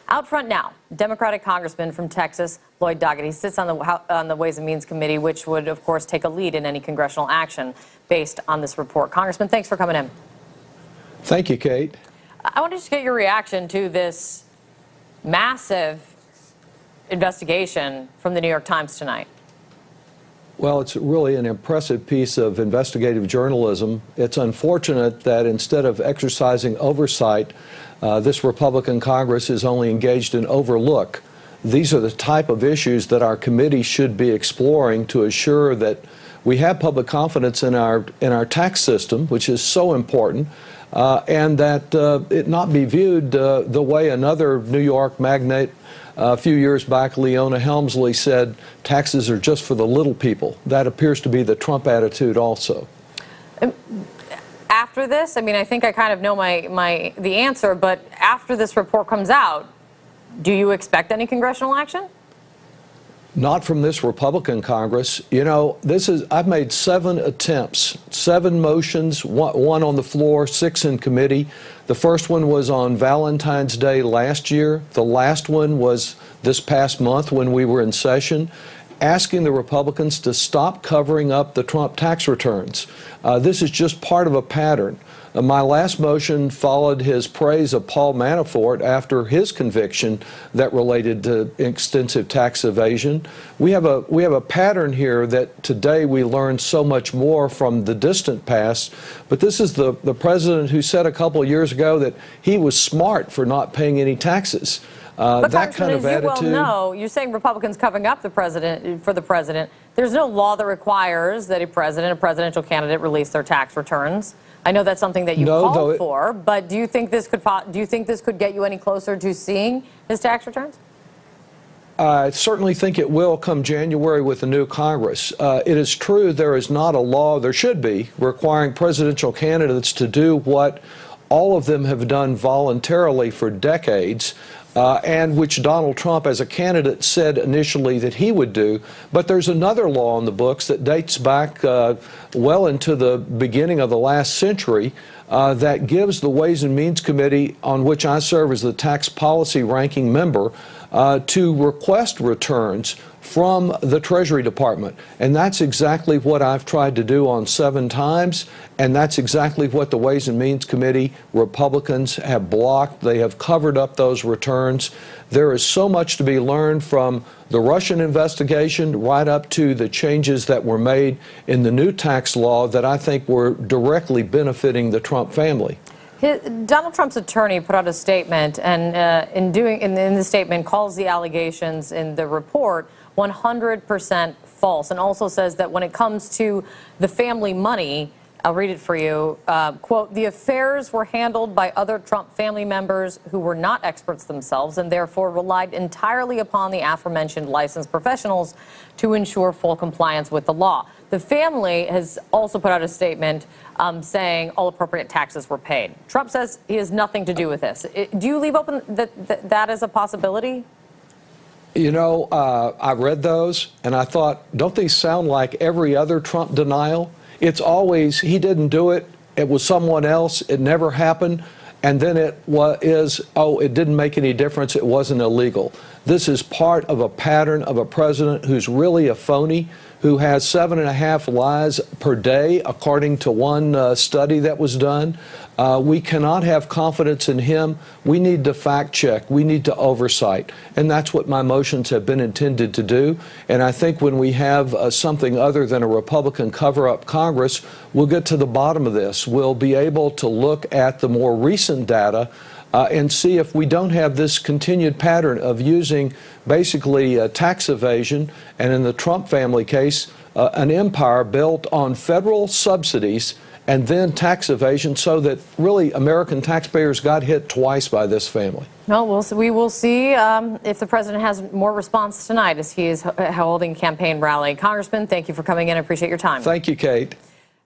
Out front now, Democratic Congressman from Texas, Doggett. He sits on the Ways and Means Committee, which would, of course, take a lead in any congressional action based on this report. Congressman, thanks for coming in. Thank you, Kate. I want to just get your reaction to this massive investigation from the New York Times tonight. Well, it's really an impressive piece of investigative journalism. It's unfortunate that instead of exercising oversight, this Republican Congress is only engaged in overlook. These are the type of issues that our committee should be exploring to assure that we have public confidence in our tax system, which is so important, and that it not be viewed the way another New York magnate a few years back, Leona Helmsley, said taxes are just for the little people. That appears to be the Trump attitude also. After this, I mean, I think I kind of know the answer, but after this report comes out, do you expect any congressional action? Not from this Republican Congress. You know, I've made 7 attempts, 7 motions, one on the floor, 6 in committee. The first one was on Valentine's Day last year. The last one was this past month when we were in session, asking the Republicans to stop covering up the Trump tax returns. This is just part of a pattern. My last motion followed his praise of Paul Manafort after his conviction that related to extensive tax evasion. We have a pattern here that today we learn so much more from the distant past, but this is the president who said a couple of years ago that he was smart for not paying any taxes. But that kind of attitude. As you well know, you're saying Republicans covering up the president. There's no law that requires that a presidential candidate release their tax returns. I know that's something that you called for, but do you think this could get you any closer to seeing his tax returns? I certainly think it will come January with the new Congress. It is true there is not a law, there should be, requiring presidential candidates to do what all of them have done voluntarily for decades, and which Donald Trump as a candidate said initially that he would do. But there's another law on the books that dates back well into the beginning of the last century that gives the Ways and Means Committee, on which I serve as the tax policy ranking member, to request returns from the Treasury Department. And that's exactly what I've tried to do on 7 times, and that's exactly what the Ways and Means Committee Republicans have blocked. They have covered up those returns. There is so much to be learned from the Russian investigation right up to the changes that were made in the new tax law that I think were directly benefiting the Trump family. Donald Trump's attorney put out a statement, and in the statement calls the allegations in the report 100% false, and also says that when it comes to the family money, I'll read it for you, quote, the affairs were handled by other Trump family members who were not experts themselves and therefore relied entirely upon the aforementioned licensed professionals to ensure full compliance with the law. The family has also put out a statement saying all appropriate taxes were paid. Trump says he has nothing to do with this. Do you leave open that as a possibility? You know, I read those and I thought, don't these sound like every other Trump denial? It's always, he didn't do it, it was someone else, it never happened, and then it didn't make any difference, it wasn't illegal. This is part of a pattern of a president who's really a phony, who has 7.5 lies per day, according to one study that was done. We cannot have confidence in him. We need to fact check. We need to oversight. And that's what my motions have been intended to do. And I think when we have something other than a Republican cover-up Congress, we'll get to the bottom of this. We'll be able to look at the more recent data and see if we don't have this continued pattern of using basically tax evasion, and in the Trump family case, an empire built on federal subsidies and then tax evasion, so that really American taxpayers got hit twice by this family. No, we will see if the president has more response tonight as he is holding a campaign rally. Congressman, thank you for coming in. I appreciate your time. Thank you, Kate.